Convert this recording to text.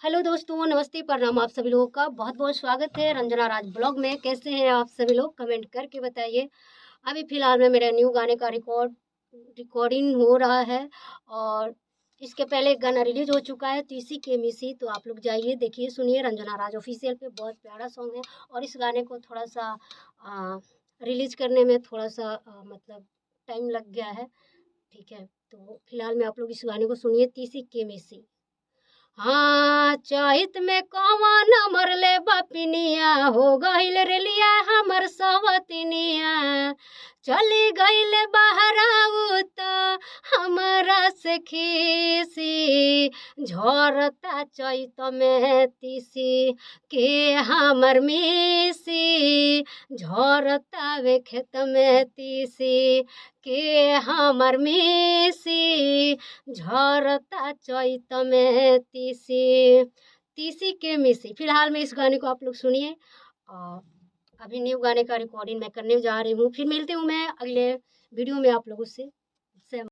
Hello दोस्तों, नमस्ते, प्रणाम। आप सभी लोगों का बहुत बहुत स्वागत है रंजना राज ब्लॉग में। कैसे हैं आप सभी लोग, कमेंट करके बताइए। अभी फ़िलहाल में मेरे न्यू गाने का रिकॉर्डिंग हो रहा है और इसके पहले एक गाना रिलीज़ हो चुका है तीसी के मिसी। तो आप लोग जाइए, देखिए, सुनिए। रंजना राज ऑफिशियल पे बहुत प्यारा सॉन्ग है और इस गाने को थोड़ा-सा रिलीज़ करने में थोड़ा-सा मतलब टाइम लग गया है, ठीक है। तो फ़िलहाल में आप लोग इस गाने को सुनिए, तीसी के मिसी। हाँ, चैत में कवन मरले बपिनिया, हो गईल रेलिया हमर सवतिनिया। चली गईल बहराऊ त हमरा से खीसी, झरता चैत में तीसी के हमर मिसी। झरता वे खेत में तीसी के हमर मिसी। झरता चैत में तीसी, तीसी के मिसी। फिलहाल में इस गाने को आप लोग सुनिए और अभी न्यू गाने का रिकॉर्डिंग मैं करने जा रही हूँ। फिर मिलती हूँ मैं अगले वीडियो में आप लोगों से।